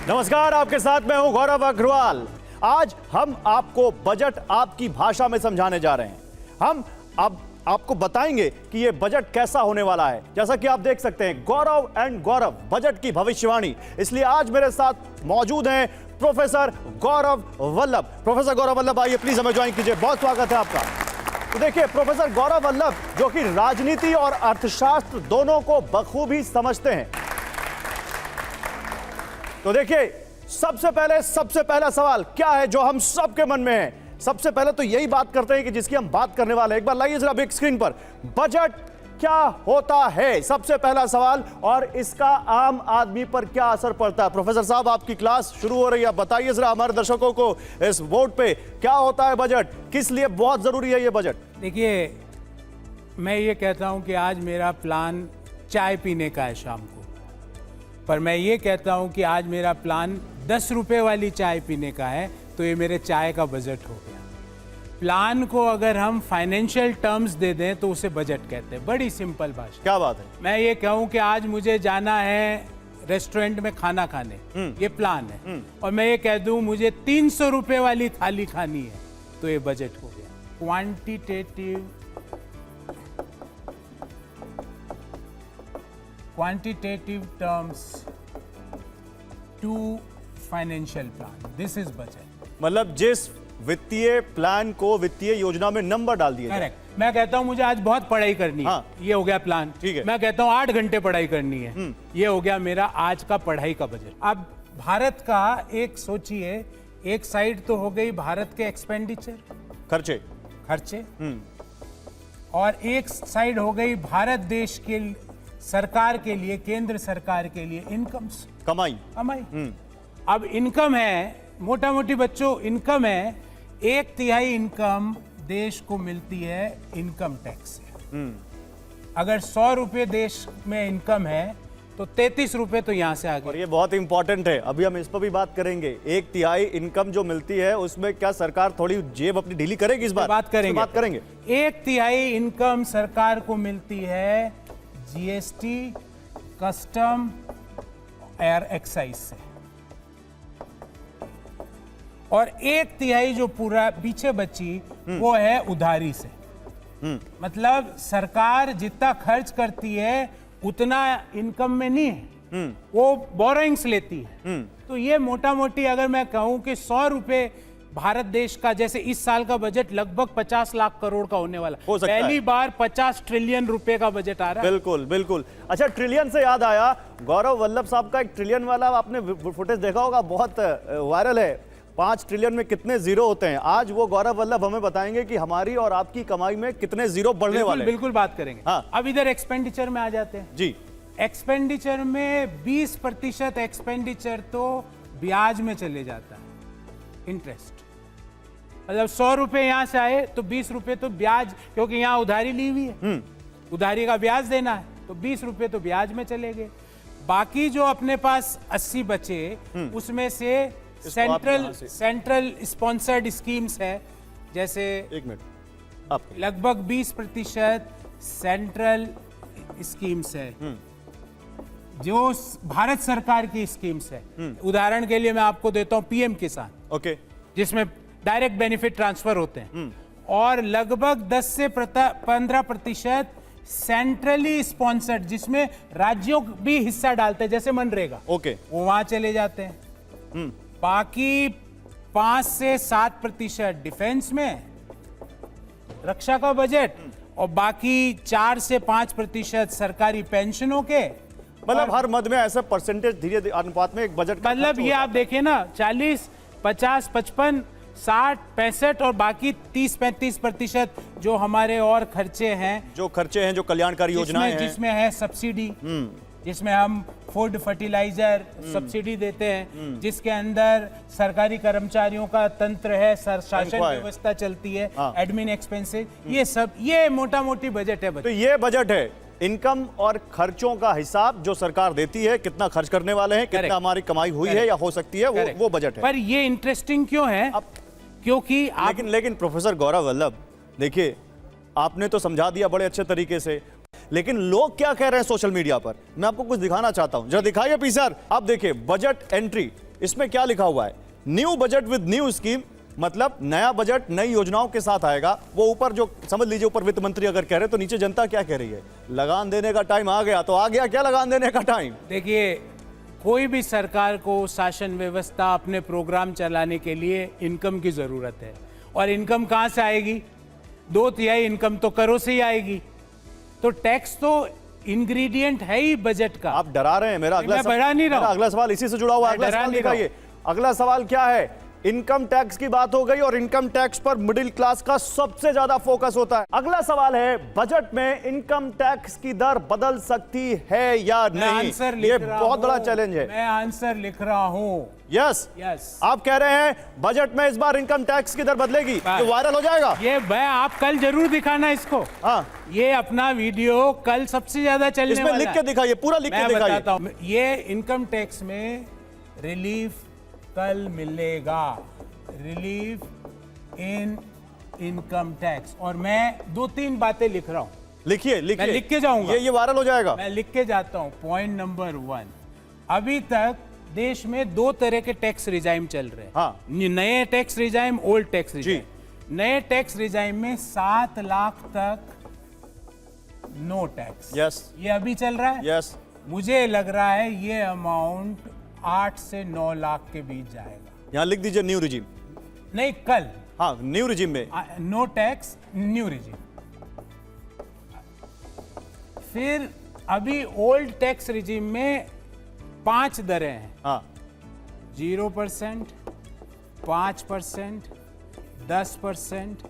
नमस्कार, आपके साथ मैं हूं गौरव अग्रवाल। आज हम आपको बजट आपकी भाषा में समझाने जा रहे हैं। हम अब आपको बताएंगे कि यह बजट कैसा होने वाला है। जैसा कि आप देख सकते हैं, गौरव एंड गौरव बजट की भविष्यवाणी। इसलिए आज मेरे साथ मौजूद हैं प्रोफेसर गौरव वल्लभ। प्रोफेसर गौरव वल्लभ, आइए प्लीज हमें ज्वाइन कीजिए। बहुत स्वागत है आपका। तो देखिए, प्रोफेसर गौरव वल्लभ जो कि राजनीति और अर्थशास्त्र दोनों को बखूबी समझते हैं। तो देखिए, सबसे पहला सवाल क्या है जो हम सबके मन में है। सबसे पहले तो यही बात करते हैं कि जिसकी हम बात करने वाले हैं। एक बार लाइए जरा बिग स्क्रीन पर, बजट क्या होता है, सबसे पहला सवाल, और इसका आम आदमी पर क्या असर पड़ता है। प्रोफेसर साहब, आपकी क्लास शुरू हो रही है, बताइए जरा हमारे दर्शकों को इस बोर्ड पे क्या होता है बजट, किस लिए बहुत जरूरी है ये बजट। देखिए, मैं ये कहता हूं कि आज मेरा प्लान चाय पीने का है शाम को, पर मैं ये कहता हूं कि आज मेरा प्लान 10 रुपए वाली चाय पीने का है, तो ये मेरे चाय का बजट हो गया। प्लान को अगर हम फाइनेंशियल टर्म्स दे दें तो उसे बजट कहते हैं। बड़ी सिंपल भाषा। क्या बात है। मैं ये कहूं कि आज मुझे जाना है रेस्टोरेंट में खाना खाने, ये प्लान है, और मैं ये कह दूं मुझे 300 रुपए वाली थाली खानी है, तो ये बजट हो गया। Quantitative terms to financial plan, this is budget. मतलब जिस वित्तीय प्लान को वित्तीय योजना में नंबर डाल दिए। करेक्ट। मैं कहता हूं मुझे आज बहुत पढ़ाई करनी है, हाँ। ये हो गया प्लान। ठीक है। मैं कहता हूं 8 घंटे पढ़ाई करनी है, ये हो गया मेरा आज का पढ़ाई का बजट। अब भारत का एक सोचिए, एक साइड तो हो गई भारत के एक्सपेंडिचर, खर्चे, और एक साइड हो गई भारत देश के सरकार के लिए, केंद्र सरकार के लिए इनकम्स, कमाई। अब इनकम है, मोटा मोटी बच्चों, इनकम है 1/3 इनकम देश को मिलती है इनकम टैक्स से। अगर 100 रुपए देश में इनकम है तो 33 रुपए तो यहां से आ गए। और ये बहुत इंपॉर्टेंट है, अभी हम इस पर भी बात करेंगे। 1/3 इनकम जो मिलती है उसमें क्या सरकार थोड़ी जेब अपनी ढीली करेगी? इस बार बात करेंगे। 1/3 इनकम सरकार को मिलती है जीएसटी, कस्टम और एक्साइज से, और 1/3 जो पूरा पीछे बची वो है उधारी से। मतलब सरकार जितना खर्च करती है उतना इनकम में नहीं है, वो बोरोइंग्स लेती है। तो ये मोटा मोटी अगर मैं कहूं कि 100 रुपए भारत देश का, जैसे इस साल का बजट लगभग 50 लाख करोड़ का होने वाला, पहली बार 50 ट्रिलियन रुपए का बजट आ रहा है। बिल्कुल बिल्कुल। अच्छा, ट्रिलियन से याद आया, गौरव वल्लभ साहब का एक ट्रिलियन वाला आपने फुटेज देखा होगा, बहुत वायरल है। 5 ट्रिलियन में कितने जीरो होते हैं। आज वो गौरव वल्लभ हमें बताएंगे कि हमारी और आपकी कमाई में कितने जीरो बढ़ने वाले हैं। बिल्कुल बात करेंगे। हाँ। अब इधर एक्सपेंडिचर में आ जाते हैं जी। एक्सपेंडिचर में 20% एक्सपेंडिचर तो ब्याज में चले जाता है, इंटरेस्ट। मतलब 100 रुपए यहां से आए तो 20 रुपए तो ब्याज, क्योंकि यहां उधारी ली हुई है, उधारी का ब्याज देना है, तो 20 रुपए तो ब्याज में चले गए। बाकी जो अपने पास 80 बचे, उसमें से सेंट्रल स्पॉन्सर्ड स्कीम्स है, जैसे एक मिनट, आप लगभग 20% सेंट्रल स्कीम्स है जो भारत सरकार की स्कीम्स है। उदाहरण के लिए मैं आपको देता हूं पीएम किसान, ओके, जिसमें डायरेक्ट बेनिफिट ट्रांसफर होते हैं, और लगभग 10 से 15% सेंट्रली स्पॉन्सर्ड, जिसमें राज्यों भी हिस्सा डालते हैं, जैसे मनरेगा, ओके, वो वहां चले जाते हैं। बाकी 5 से 7% डिफेंस में, रक्षा का बजट, और बाकी 4 से 5% सरकारी पेंशनों के। मतलब हर मद में ऐसा परसेंटेज धीरे अनुपात में एक बजट, मतलब ये आप देखिए ना, 40, 50, 55, 60, 65 और बाकी 30-35% जो हमारे और खर्चे हैं, जो कल्याणकारी योजनाएं हैं, जिसमें है सब्सिडी, जिसमें हम फूड फर्टिलाइजर सब्सिडी देते हैं, जिसके अंदर सरकारी कर्मचारियों का तंत्र है, शासन व्यवस्था चलती है, एडमिन एक्सपेंसेस, ये सब, ये मोटा मोटी बजट है। तो ये बजट है इनकम और खर्चों का हिसाब जो सरकार देती है, कितना खर्च करने वाले हैं, कितना हमारी कमाई हुई है या हो सकती है, वो बजट है। पर ये इंटरेस्टिंग क्यों है? क्योंकि लेकिन प्रोफेसर गौरव वल्लभ, देखिए आपने तो समझा दिया बड़े अच्छे तरीके से, लेकिन लोग क्या कह रहे हैं सोशल मीडिया पर, मैं आपको कुछ दिखाना चाहता हूं, जरा दिखाइए पीसर। आप देखिए बजट एंट्री, इसमें क्या लिखा हुआ है? New budget with new scheme, मतलब नया बजट नई योजनाओं के साथ आएगा। वो ऊपर जो समझ लीजिए, ऊपर वित्त मंत्री अगर कह रहे तो नीचे जनता क्या कह रही है? लगान देने का टाइम आ गया। तो आ गया क्या लगान देने का टाइम? देखिए, कोई भी सरकार को शासन व्यवस्था अपने प्रोग्राम चलाने के लिए इनकम की जरूरत है, और इनकम कहाँ से आएगी? 2/3 इनकम तो करों से ही आएगी। तो टैक्स तो इंग्रेडिएंट है ही बजट का। आप डरा रहे हैं। मेरा अगला मैं डरा नहीं रहा हूं। मेरा अगला सवाल इसी से जुड़ा हुआ है। अगला डरा सवाल नहीं रहा दिखाइए। अगला सवाल क्या है? इनकम टैक्स की बात हो गई और इनकम टैक्स पर मिडिल क्लास का सबसे ज्यादा फोकस होता है। अगला सवाल है, बजट में इनकम टैक्स की दर बदल सकती है या नहीं? आंसर ये लिख रहा बहुत बड़ा हूं। चैलेंज है। मैं आंसर लिख रहा हूं। Yes, yes. आप कह रहे हैं बजट में इस बार इनकम टैक्स की दर बदलेगी, तो वायरल हो जाएगा। ये मैं आप कल जरूर दिखाना इसको। हाँ, ये अपना वीडियो कल सबसे ज्यादा चलने इसमें वाला लिख के दिखाइए, पूरा लिख के मैं दिखाइए। बताता हूं। ये इनकम टैक्स में रिलीफ कल मिलेगा, रिलीफ इन इनकम टैक्स। और मैं 2-3 बातें लिख रहा हूं। लिखिए, लिखिए। मैं लिख के जाऊंगा। ये वायरल हो जाएगा। मैं लिख के जाता हूं। पॉइंट नंबर 1, अभी तक देश में 2 तरह के टैक्स रिजाइम चल रहे हैं। हाँ। नए tax regime, old tax regime. नए टैक्स रिजाइम में 7 लाख तक नो टैक्स। यस, ये अभी चल रहा है। यस। मुझे लग रहा है ये अमाउंट 8 से 9 लाख के बीच जाएगा। यहां लिख दीजिए न्यू रिजीम। नहीं, कल। हाँ, न्यू रिजीम में नो टैक्स न्यू रिजीम। फिर अभी ओल्ड टैक्स रिजीम में 5 दरें हैं। हाँ, 0%, 5%, 10%,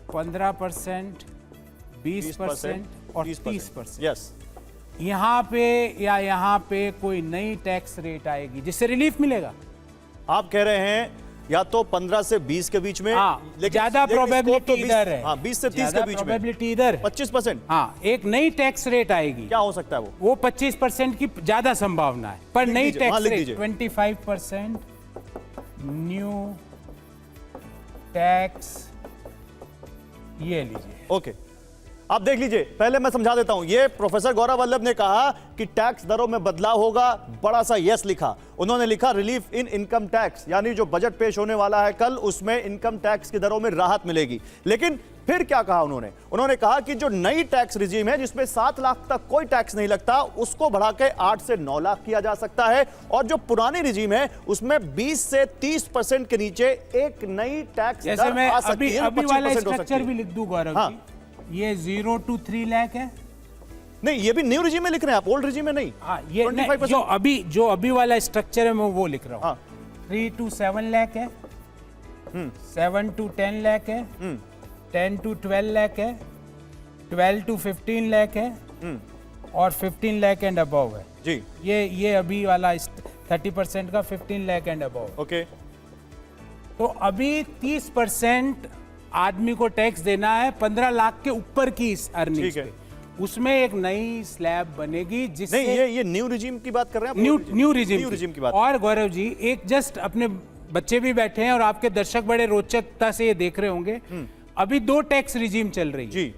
15%, 20% और 30%। यस। यहाँ पे या यहाँ पे कोई नई टैक्स रेट आएगी जिससे रिलीफ मिलेगा। आप कह रहे हैं या तो 15 से 20 के बीच में, हाँ, लेकिन ज्यादा प्रोबेबिलिटी तो इधर है। हाँ, 20 से 30 के बीच में प्रोबेबिलिटी इधर है। 25%। हाँ, एक नई टैक्स रेट आएगी। क्या हो सकता है वो 25% की ज्यादा संभावना है। पर लिख नई दीजिए, हाँ, टैक्स लिख रेट दीजिए। 25% न्यू टैक्स, ये लीजिए। ओके, आप देख लीजिए। पहले मैं समझा देता हूं। ये प्रोफेसर गौरव वल्लभ ने कहा कि टैक्स दरों में बदलाव होगा, बड़ा सा यस लिखा। उन्होंने लिखा रिलीफ इन इनकम टैक्स, यानी जो बजट पेश होने वाला है कल, उसमें इनकम टैक्स की दरों में राहत मिलेगी। लेकिन फिर क्या कहा उन्होंने कहा कि जो नई टैक्स रिजीम है, जिसमें 7 लाख तक कोई टैक्स नहीं लगता, उसको बढ़ा के 8 से 9 लाख किया जा सकता है। और जो पुरानी रिजीम है, उसमें 20 से 30% के नीचे एक नई टैक्स जैसे दर मैं आ सकती है, अभी वाला 25% हो सकती स्ट्रक्चर है। भी लिख दूं गौरव हाँ। जी। ये 0 to 3 लाख है। नहीं, ये भी न्यू रिजीम में लिख रहे हैं आप, ओल्ड रिजीम में नहीं। हाँ, ये 25%। जो अभी वाला स्ट्रक्चर है मैं वो लिख रहा हूँ। हाँ। 3 to 7 लाख है, 7 to 10 लाख है, 10 to 12 लाख है, 12 to 15 लाख है, और 15 लाख एंड अबव है जी। ये अभी वाला 30% का 15 लाख एंड अबव। ओके, तो अभी 30% आदमी को टैक्स देना है 15 लाख के ऊपर की इस अर्निंग्स ठीक है। पे। उसमें एक नई स्लैब बनेगी जिससे नहीं, ये न्यू रिजीम की बात कर रहे हैं आप? न्यू रिजीम की बात। और गौरव जी, एक जस्ट अपने बच्चे भी बैठे हैं और आपके दर्शक बड़े रोचकता से ये देख रहे होंगे। अभी 2 टैक्स रिजीम चल रही है। जी।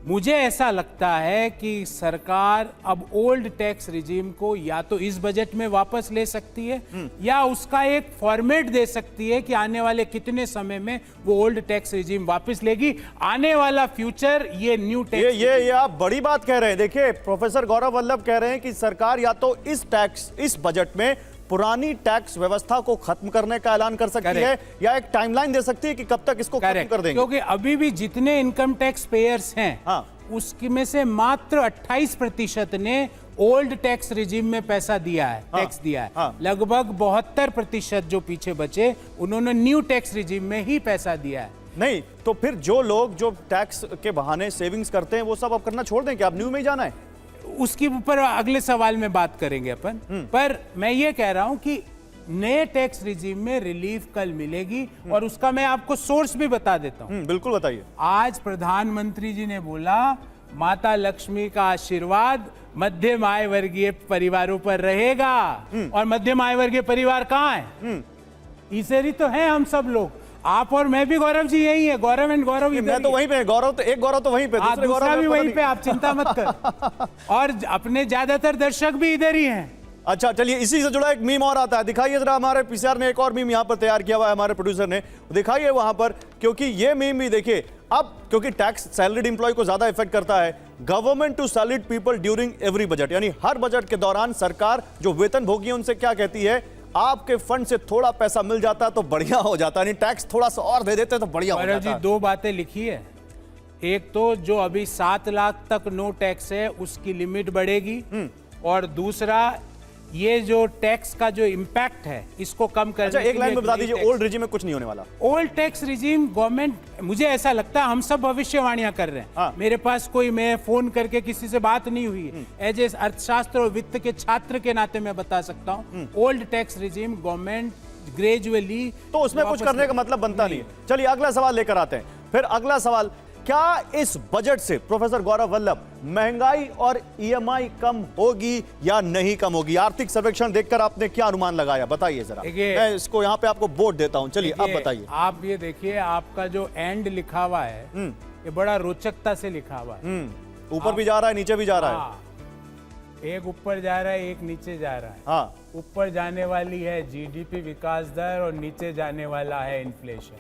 मुझे ऐसा लगता है कि सरकार अब ओल्ड टैक्स रिजीम को या तो इस बजट में वापस ले सकती है, या उसका एक फॉर्मेट दे सकती है कि आने वाले कितने समय में वो ओल्ड टैक्स रिजीम वापस लेगी। आने वाला फ्यूचर ये न्यू टैक्स ये आप बड़ी बात कह रहे हैं। देखिए, प्रोफेसर गौरव वल्लभ कह रहे हैं कि सरकार या तो इस बजट में पुरानी टैक्स व्यवस्था को खत्म करने का ऐलान कर सकती है, या एक टाइमलाइन दे सकती है कि कब तक इसको खत्म कर देंगे। क्योंकि अभी भी जितने इनकम टैक्स पेयर्स हैं, हाँ, उसकी में से मात्र 28% ने ओल्ड टैक्स रिजीम में पैसा दिया है, हाँ, टैक्स दिया है। हाँ। लगभग 72% जो पीछे बचे, उन्होंने न्यू टैक्स रिजीम में ही पैसा दिया है। नहीं तो फिर जो लोग जो टैक्स के बहाने सेविंग्स करते हैं, वो सब अब करना छोड़ दें कि आप न्यू में ही जाना है? उसके ऊपर अगले सवाल में बात करेंगे अपन। पर मैं ये कह रहा हूं कि नए टैक्स रिजीम में रिलीफ कल मिलेगी, और उसका मैं आपको सोर्स भी बता देता हूं। बिल्कुल बताइए। आज प्रधानमंत्री जी ने बोला माता लक्ष्मी का आशीर्वाद मध्यम आय वर्गीय परिवारों पर रहेगा। और मध्यम आय वर्गीय परिवार कहाँ है? इसे ही तो है हम सब लोग, आप और मैं भी। गौरव जी यही है, गौरव एंड गौरव इधर मैं तो वहीं पे, गौरव तो वहीं पे, दूसरा भी वहीं पे, आप चिंता मत कर। और अपने ज्यादातर दर्शक भी इधर ही हैं। अच्छा चलिए, इसी से जुड़ा एक मीम और आता है, दिखाइए जरा। हमारे पीसीआर ने एक और मीम यहां पर तैयार किया हुआ है, हमारे प्रोड्यूसर ने, दिखाइए वहां पर, क्योंकि ये मीम भी देखिए, अब क्योंकि टैक्स सैलरीड इंप्लॉय को ज्यादा इफेक्ट करता है, government to salaried people during every budget, यानी हर बजट के दौरान सरकार जो वेतन भोगी है उनसे क्या कहती है, आपके फंड से थोड़ा पैसा मिल जाता तो बढ़िया हो जाता, यानी टैक्स थोड़ा सा और दे देते तो बढ़िया हो गौरव जाता। जी, दो बातें लिखी है। एक तो जो अभी 7 लाख तक नो टैक्स है उसकी लिमिट बढ़ेगी, और दूसरा ये जो टैक्स का जो इम्पैक्ट है इसको कम करने अच्छा, के एक लाइन लिए में बता दीजिए, ओल्ड रिजीम में कुछ नहीं होने वाला। ओल्ड टैक्स रिजीम गवर्नमेंट, मुझे ऐसा लगता है हम सब भविष्यवाणियां कर रहे हैं। हाँ। मेरे पास कोई, मैं फोन करके किसी से बात नहीं हुई, एज ए अर्थशास्त्र और वित्त के छात्र के नाते मैं बता सकता हूँ old tax regime government gradually, तो उसमें कुछ करने का मतलब बनता नहीं है। चलिए अगला सवाल लेकर आते हैं। फिर अगला सवाल, क्या इस बजट से प्रोफेसर गौरव वल्लभ महंगाई और ईएमआई कम होगी या नहीं कम होगी? आर्थिक सर्वेक्षण देखकर आपने क्या अनुमान लगाया, बताइए जरा। मैं इसको यहाँ पे आपको बोर्ड देता हूँ, चलिए अब बताइए। आप ये देखिए, आपका जो एंड लिखा हुआ है ये बड़ा रोचकता से लिखा हुआ है। ऊपर भी जा रहा है, नीचे भी जा रहा है। हाँ, एक ऊपर जा रहा है, एक नीचे जा रहा है। हाँ, ऊपर जाने वाली है जीडीपी विकास दर और नीचे जाने वाला है इन्फ्लेशन।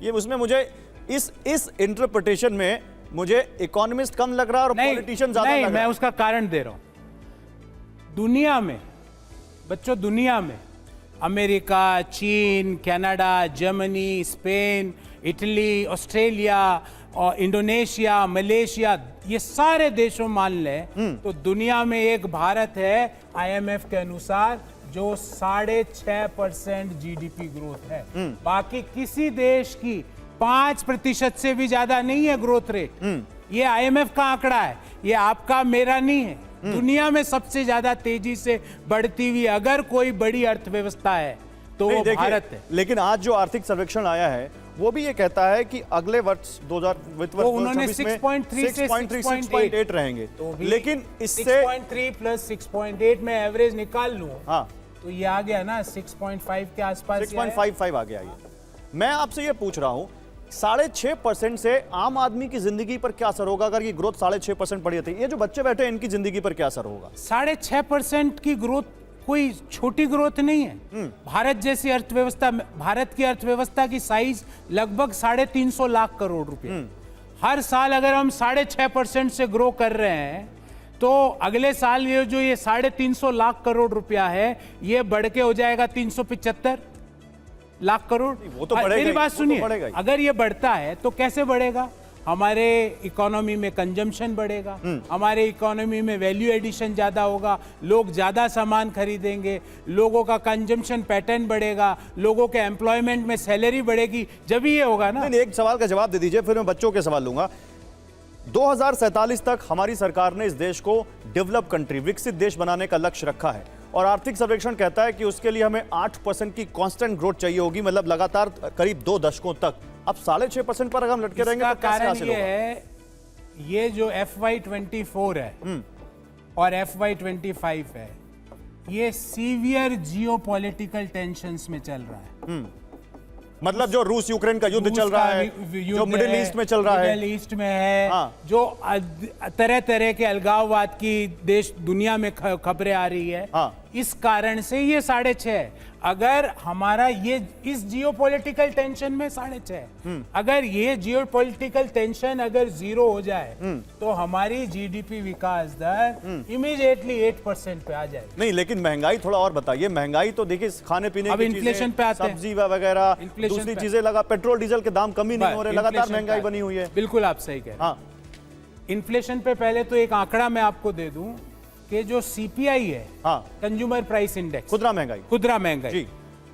ये उसमें मुझे इस इंटरप्रिटेशन में मुझे इकोनॉमिस्ट कम लग रहा है और पॉलिटिशियन ज्यादा लग रहा है। मैं उसका कारण दे रहा हूं। दुनिया में बच्चों, दुनिया में अमेरिका, चीन, Canada, Germany, Spain, Italy, Australia और इंडोनेशिया, मलेशिया, ये सारे देशों मान लें तो दुनिया में एक भारत है आईएमएफ के अनुसार जो 6.5% जीडीपी ग्रोथ है। बाकी किसी देश की 5% से भी ज्यादा नहीं है ग्रोथ रेट। ये आईएमएफ का आंकड़ा है, ये आपका मेरा नहीं है। दुनिया में सबसे ज्यादा तेजी से बढ़ती हुई अगर कोई बड़ी अर्थव्यवस्था है तो वो भारत है। लेकिन आज जो आर्थिक सर्वेक्षण आया है वो भी ये कहता है कि अगले वर्ष 2000 वित्त वर्ष उन्होंने 6.3 से 6.8 रहेंगे, तो लेकिन इससे 6.3 प्लस 6.8 में एवरेज निकाल लूं, हाँ, तो ये आ गया ना 6.5 के आसपास। 6.55 आ गया। ये मैं आपसे ये पूछ रहा हूं, 6.5% से आम आदमी की जिंदगी पर क्या असर होगा अगर ये ग्रोथ 6.5% बढ़ी थी? ये जो बच्चे बैठे हैं इनकी जिंदगी पर क्या असर होगा? 6.5% की ग्रोथ कोई छोटी ग्रोथ नहीं है। भारत जैसी अर्थव्यवस्था, भारत की अर्थव्यवस्था की साइज लगभग 350 लाख करोड़ रुपए। हर साल अगर हम 6.5% से ग्रो कर रहे हैं तो अगले साल ये जो ये 350 लाख करोड़ रुपया है ये बढ़ के हो जाएगा 375 लाख करोड़। वो तो बढ़ेगा, मेरी बात सुनिए, बढ़ेगा। अगर ये बढ़ता है तो कैसे बढ़ेगा? हमारे इकोनॉमी में कंजम्पशन बढ़ेगा, हमारे इकोनॉमी में वैल्यू एडिशन ज्यादा होगा, लोग ज्यादा सामान खरीदेंगे, लोगों का कंजम्पशन पैटर्न बढ़ेगा, लोगों के एम्प्लॉयमेंट में सैलरी बढ़ेगी, जब ये होगा ना। एक सवाल का जवाब दे दीजिए, फिर मैं बच्चों के सवाल लूंगा। 2047 तक हमारी सरकार ने इस देश को डेवलप कंट्री, विकसित देश बनाने का लक्ष्य रखा है और आर्थिक सर्वेक्षण कहता है कि उसके लिए हमें 8% की कांस्टेंट ग्रोथ चाहिए होगी, मतलब लगातार करीब 2 दशकों तक। अब 6.5% पर अगर हम लटके रहेंगे तो कैसे हासिल होगा? है ये जो FY24 है और FY25 है, ये सीवियर जियोपॉलिटिकल टेंशंस में चल रहा है। मतलब जो रूस यूक्रेन का युद्ध चल रहा है, जो मिडिल ईस्ट में चल रहा है, मिडिल ईस्ट में है, हाँ। जो तरह तरह के अलगाववाद की देश दुनिया में खबरें आ रही है, हाँ। इस कारण से ये 6.5। अगर हमारा ये इस जियोपॉलिटिकल टेंशन में 6.5, अगर ये जियोपॉलिटिकल टेंशन अगर 0 हो जाए तो हमारी जीडीपी विकास दर इमीडिएटली 8% पे आ जाएगी। नहीं, लेकिन महंगाई थोड़ा और बताइए। महंगाई तो देखिए खाने पीने अब की इन्फ्लेशन पे आते हैं, सब्जी वगैरह, दूसरी चीजें लगा, पेट्रोल डीजल के दाम कम ही नहीं हो रहे, लगातार महंगाई बनी हुई है। बिल्कुल आप सही कह रहे हैं। हाँ, इन्फ्लेशन पे पहले तो एक आंकड़ा मैं आपको दे दूं कि जो सीपीआई है, हाँ, कंज्यूमर प्राइस इंडेक्स, खुदरा महंगाई जी,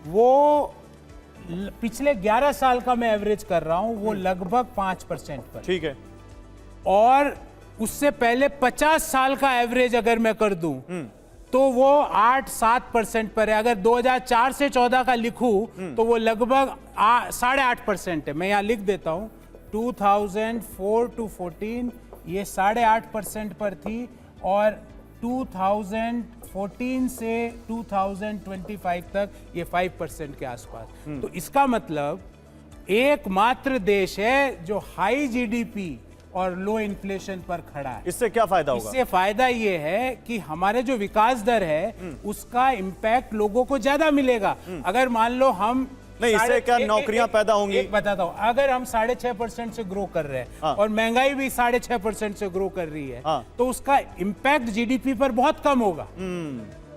वो पिछले 11 साल का मैं एवरेज कर रहा हूं, वो लगभग 5% पर। ठीक है। और उससे पहले 50 साल का एवरेज अगर मैं कर दूं तो वो 8-7% पर है। अगर 2004 से 14 का लिखूं तो वो लगभग 8.5% है। मैं यहां लिख देता हूं, 2004 to 14 ये 8.5% पर थी और 2014 से 2025 तक ये 5% के आसपास। तो इसका मतलब एकमात्र देश है जो हाई जीडीपी और लो इन्फ्लेशन पर खड़ा है। इससे क्या फायदा होगा? इससे फायदा ये है कि हमारे जो विकास दर है उसका इम्पैक्ट लोगों को ज्यादा मिलेगा। अगर मान लो हम नहीं, इससे क्या नौकरियां पैदा होंगी? एक बताता हूँ, अगर हम 6.5% से ग्रो कर रहे हैं और महंगाई भी 6.5% से ग्रो कर रही है तो उसका इम्पैक्ट जीडीपी पर बहुत कम होगा।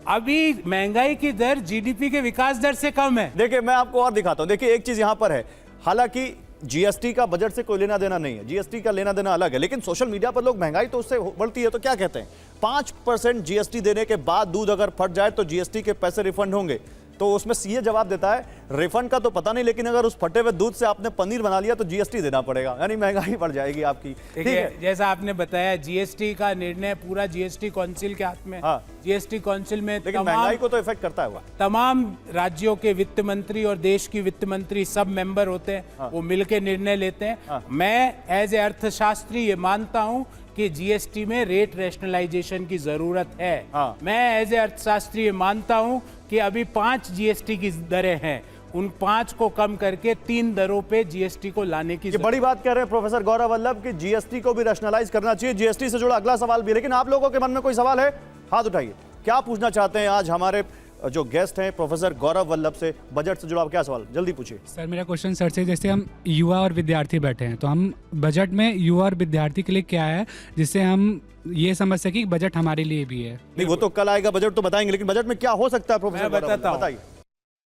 अभी महंगाई की दर जीडीपी के विकास दर से कम है। देखिए मैं आपको और दिखाता हूं। देखिए एक चीज यहां पर है, हालांकि जीएसटी का बजट से कोई लेना देना नहीं है, जीएसटी का लेना देना अलग है, लेकिन सोशल मीडिया पर लोग महंगाई तो उससे बढ़ती है तो क्या कहते हैं 5% जीएसटी देने के बाद दूध अगर फट जाए तो जीएसटी के पैसे रिफंड होंगे। तो उसमें सीए जवाब देता है रिफंड का तो पता नहीं, लेकिन अगर उस फटे हुए दूध से आपने पनीर बना लिया तो जीएसटी देना पड़ेगा, यानी महंगाई बढ़ जाएगी आपकी। ठीक है, जैसा आपने बताया जीएसटी का निर्णय पूरा जीएसटी काउंसिल के हाथ में। जीएसटी काउंसिल में लेकिन महंगाई को तो इफेक्ट करता है। तमाम राज्यों के वित्त मंत्री और देश की वित्त मंत्री सब मेंबर होते हैं, वो मिलकर निर्णय लेते हैं। मैं एज ए अर्थशास्त्री ये मानता हूं कि जीएसटी में रेट रैशनलाइजेशन की जरूरत है। मैं एज ए अर्थशास्त्री ये मानता हूं कि अभी 5 जीएसटी की दरें हैं, उन 5 को कम करके 3 दरों पे जीएसटी को लाने की बड़ी बात कह रहे हैं प्रोफेसर गौरव वल्लभ कि जीएसटी को भी रैशनलाइज करना चाहिए। जीएसटी से जुड़ा अगला सवाल भी, लेकिन आप लोगों के मन में कोई सवाल है? हाथ उठाइए। क्या पूछना चाहते हैं आज हमारे जो गेस्ट हैं प्रोफेसर गौरव वल्लभ से, बजट से जुड़ा क्या सवाल, जल्दी पूछिए। सर मेरा क्वेश्चन सर से, जैसे हम युवा और विद्यार्थी बैठे हैं तो हम बजट में युवा और विद्यार्थी के लिए क्या है जिससे हम ये समझ सके कि बजट हमारे लिए भी है? नहीं, वो तो कल आएगा बजट तो बताएंगे, लेकिन बजट में क्या हो सकता है प्रोफेसर गौरव वल्लभ, बताइए।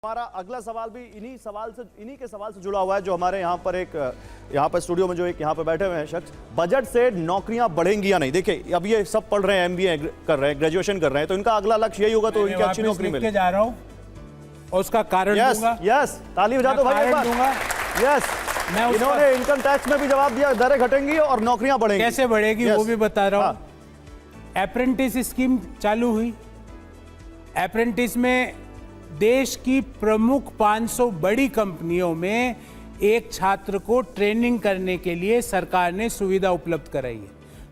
हमारा अगला सवाल भी इन्हीं के सवाल से जुड़ा हुआ है, जो हमारे यहाँ पर स्टूडियो में जो एक यहाँ पर बैठे हुए हैं शख्स, बजट से नौकरियां बढ़ेंगी या नहीं। देखिए अब ये सब पढ़ रहे हैं, एमबीए कर रहे हैं, ग्रेजुएशन कर रहे हैं, तो इनका अगला लक्ष्य यही होगा तो इनकी अच्छी नौकरी मिले। जा रहा हूँ और उसका कारण दूंगा। यस, ताली बजा दो भाई एक बार। यस, इन्होंने इनकम टैक्स में भी जवाब दिया, दरें घटेंगी और नौकरियां बढ़ेंगी। कैसे बढ़ेगी वो भी बता रहा हूँ। अप्रेंटिस स्कीम चालू हुई। अप्रेंटिस में देश की प्रमुख 500 बड़ी कंपनियों में एक छात्र को ट्रेनिंग करने के लिए सरकार ने सुविधा उपलब्ध कराई है।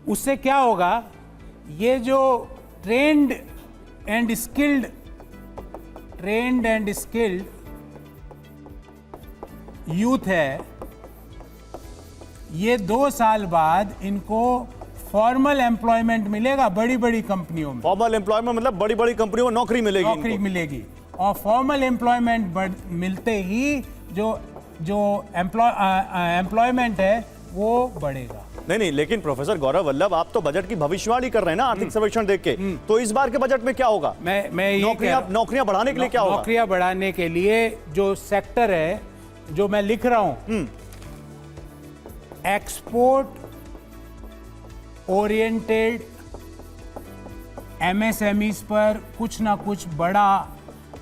उससे क्या होगा, ये जो ट्रेंड एंड स्किल्ड यूथ है, ये 2 साल बाद इनको फॉर्मल एम्प्लॉयमेंट मिलेगा बड़ी बड़ी कंपनियों में। फॉर्मल एम्प्लॉयमेंट मतलब बड़ी बड़ी कंपनियों में नौकरी मिलेगी। और फॉर्मल एम्प्लॉयमेंट मिलते ही जो एम्प्लॉयमेंट है वो बढ़ेगा। नहीं, लेकिन प्रोफेसर गौरव वल्लभ आप तो बजट की भविष्यवाणी कर रहे हैं ना, आर्थिक सर्वेक्षण देख के। तो इस बार के बजट में क्या होगा? मैं नौकरियां बढ़ाने के लिए क्या होगा? नौकरियां बढ़ाने के लिए जो सेक्टर है जो मैं लिख रहा हूं, एक्सपोर्ट ओरिएंटेड एमएसएमईज पर कुछ ना कुछ बड़ा,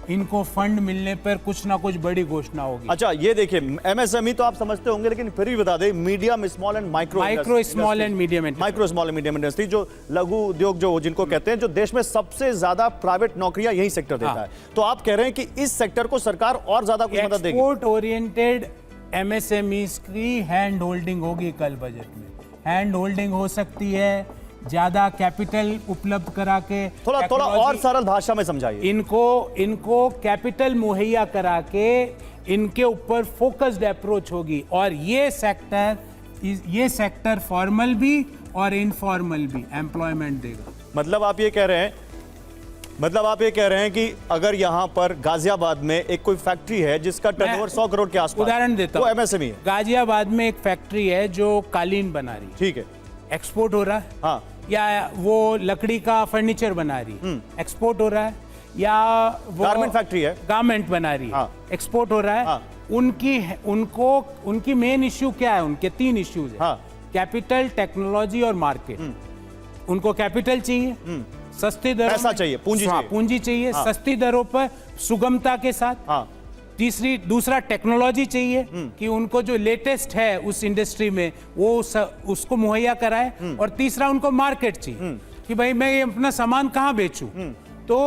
इनको फंड मिलने पर कुछ ना कुछ बड़ी घोषणा होगी। अच्छा ये देखिए, एमएसएमई तो आप समझते होंगे, लेकिन फिर भी बता दें medium small and micro small and medium industry, जो लघु उद्योग जो जिनको कहते हैं, जो देश में सबसे ज्यादा प्राइवेट नौकरियां यही सेक्टर देता है। तो आप कह रहे हैं कि इस सेक्टर को सरकार और ज्यादा कुछ मदद देगी? एक्सपोर्ट ओरिएंटेड एमएसएमईज की हैंड होल्डिंग होगी कल बजट में। हैंड होल्डिंग हो सकती है, ज्यादा कैपिटल उपलब्ध करा के, थोड़ा और सरल भाषा में समझाइए। इनको कैपिटल मुहैया करा के इनके ऊपर फोकस्ड अप्रोच होगी। और ये सेक्टर फॉर्मल भी और इनफॉर्मल भी एम्प्लॉयमेंट देगा। मतलब आप ये कह रहे हैं कि अगर यहाँ पर गाजियाबाद में एक कोई फैक्ट्री है जिसका टर्नओवर 100 करोड़ के आसपास, उदाहरण देता हूं, वो एमएसएमई है। गाजियाबाद में एक फैक्ट्री है जो कालीन बना रही है, ठीक है, एक्सपोर्ट हो रहा है। हाँ। या वो लकड़ी का फर्नीचर बना रही है, एक्सपोर्ट हो रहा है। या वो गारमेंट फैक्ट्री है, गारमेंट बना रही है, हाँ। एक्सपोर्ट हो रहा है। हाँ। उनकी मेन इश्यू क्या है? उनके 3 इश्यूज है, हाँ। कैपिटल, टेक्नोलॉजी और मार्केट। उनको कैपिटल चाहिए, सस्ती दरों, पैसा चाहिए, पूंजी चाहिए, हाँ। सस्ती दरों पर सुगमता के साथ। हाँ। दूसरा टेक्नोलॉजी चाहिए कि उनको जो लेटेस्ट है उस इंडस्ट्री में वो उसको मुहैया कराए। और तीसरा उनको मार्केट चाहिए कि भाई मैं ये अपना सामान कहाँ बेचूं। तो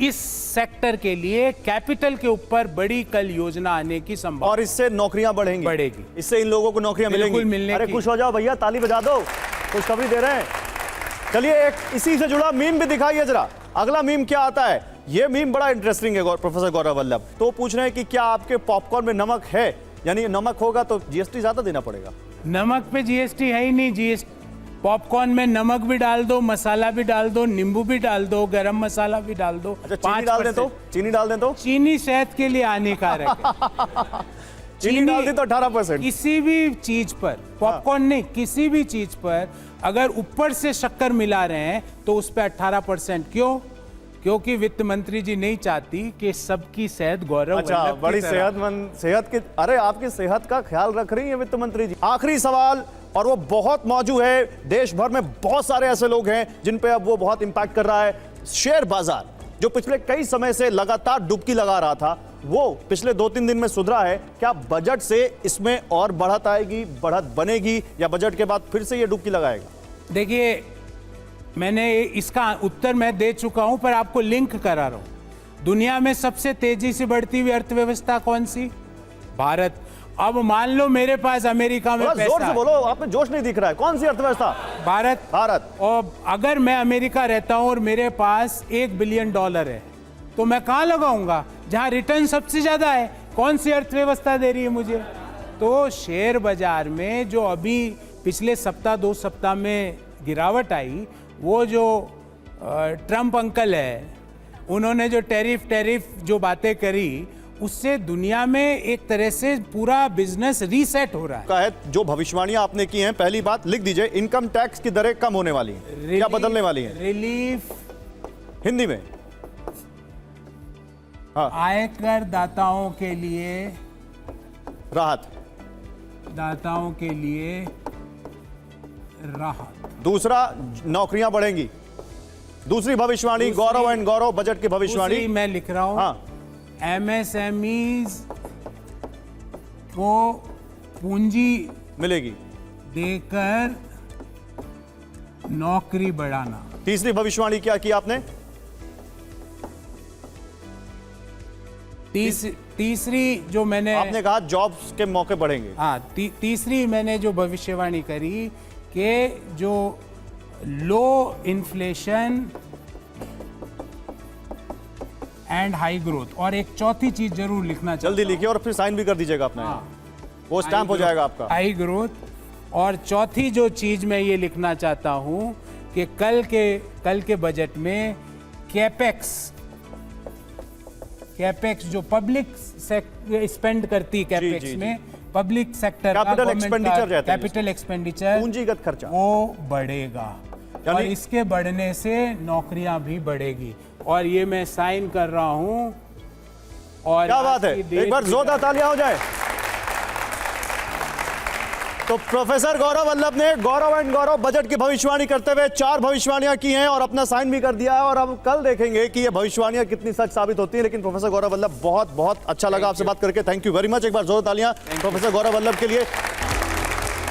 इस सेक्टर के लिए कैपिटल के ऊपर बड़ी कल योजना आने की संभावना, और इससे नौकरियां बढ़ेगी, इससे इन लोगों को नौकरियां मिलेंगी। अरे खुश हो जाओ भैया, ताली बजा दो, खुशखबरी दे रहे हैं। चलिए एक इसी से जुड़ा मीम भी दिखाइए जरा। अगला मीम क्या आता है? ये मीम बड़ा इंटरेस्टिंग है प्रोफेसर गौरव वल्लभ। तो पूछ रहे हैं कि क्या आपके पॉपकॉर्न में नमक है, यानी नमक होगा तो जीएसटी ज्यादा देना पड़ेगा। नमक पे जीएसटी है ही नहीं। जीएसटी पॉपकॉर्न में नमक भी डाल दो, मसाला भी डाल दो, नींबू भी डाल दो, गरम मसाला भी डाल दो। अच्छा, चीनी डाल दें तो? चीनी डाल दें तो? चीनी सेहत के लिए हानिकारक है। चीनी डाल दी तो 18%। किसी भी चीज पर, पॉपकॉर्न नहीं, किसी भी चीज पर अगर ऊपर से शक्कर मिला रहे हैं तो उस पर 18%। क्यों? क्योंकि वित्त मंत्री जी नहीं चाहती कि सबकी सेहत गौरव अच्छा, वल्लभ की बड़ी तरह। सेहतमंद सेहत की, अरे आपकी सेहत का ख्याल रख रही है वित्त मंत्री जी। आखिरी सवाल, और वो बहुत मौजूद है, देश भर में बहुत सारे ऐसे लोग हैं जिन पे अब वो बहुत इंपैक्ट कर रहा है। शेयर बाजार जो पिछले कई समय से लगातार डुबकी लगा रहा था, वो पिछले 2-3 दिन में सुधरा है। क्या बजट से इसमें और बढ़त आएगी, बढ़त बनेगी, या बजट के बाद फिर से ये डुबकी लगाएगा? देखिए, मैंने इसका उत्तर मैं दे चुका हूं, पर आपको लिंक करा रहा हूं। दुनिया में सबसे तेजी से बढ़ती हुई अर्थव्यवस्था कौन सी? भारत। अब मान लो मेरे पास अमेरिका में थोड़ा पैसा जोर से है। बोलो, आप में जोश नहीं दिख रहा है। कौन सी अर्थव्यवस्था? भारत। भारत। और अगर मैं अमेरिका रहता हूं और मेरे पास $1 बिलियन है, तो मैं कहां लगाऊंगा? जहां रिटर्न सबसे ज्यादा है। कौन सी अर्थव्यवस्था दे रही है मुझे? तो शेयर बाजार में जो अभी पिछले सप्ताह 2 सप्ताह में गिरावट आई, वो जो ट्रम्प अंकल है, उन्होंने जो टैरिफ जो बातें करी, उससे दुनिया में एक तरह से पूरा बिजनेस रीसेट हो रहा है। का है जो भविष्यवाणियां आपने की हैं, पहली बात लिख दीजिए, इनकम टैक्स की दरें कम होने वाली हैं। क्या बदलने वाली हैं? रिलीफ हिंदी में। हाँ। आयकर दाताओं के लिए, राहत। दाताओं के लिए राहत। दूसरा, नौकरियां बढ़ेंगी। दूसरी भविष्यवाणी, गौरव एंड गौरव बजट की भविष्यवाणी। दूसरी मैं लिख रहा हूं। हाँ। एमएसएमईज को पूंजी मिलेगी। देकर नौकरी बढ़ाना। तीसरी भविष्यवाणी क्या की आपने? तीसरी जो मैंने, आपने कहा जॉब्स के मौके बढ़ेंगे। हाँ, तीसरी मैंने जो भविष्यवाणी करी कि जो लो इन्फ्लेशन एंड हाई ग्रोथ, और एक चौथी चीज जरूर लिखना चाहता जल्दी लिखिए और फिर साइन भी कर दीजिएगा अपना। वो स्टैंप हो जाएगा आपका। High growth. और चौथी जो चीज मैं ये लिखना चाहता हूं कि कल के बजट में कैपेक्स जो पब्लिक स्पेंड करती, कैपेक्स जी। में पब्लिक सेक्टर कैपिटल एक्सपेंडिचर रहता है, कैपिटल एक्सपेंडिचर, पूंजीगत खर्चा, वो बढ़ेगा। और इसके बढ़ने से नौकरियां भी बढ़ेगी। और ये मैं साइन कर रहा हूं। और क्या बात है, एक बार जोरदार तालियां हो जाए। तो प्रोफेसर गौरव वल्लभ ने गौरव एंड गौरव बजट की भविष्यवाणी करते हुए 4 भविष्यवाणियां की हैं और अपना साइन भी कर दिया है। और अब कल देखेंगे कि ये भविष्यवाणियां कितनी सच साबित होती हैं। लेकिन प्रोफेसर गौरव वल्लभ, बहुत बहुत अच्छा लगा आपसे बात करके। Thank you very much. एक बार जोरदार तालियां प्रोफेसर गौरव वल्लभ के लिए।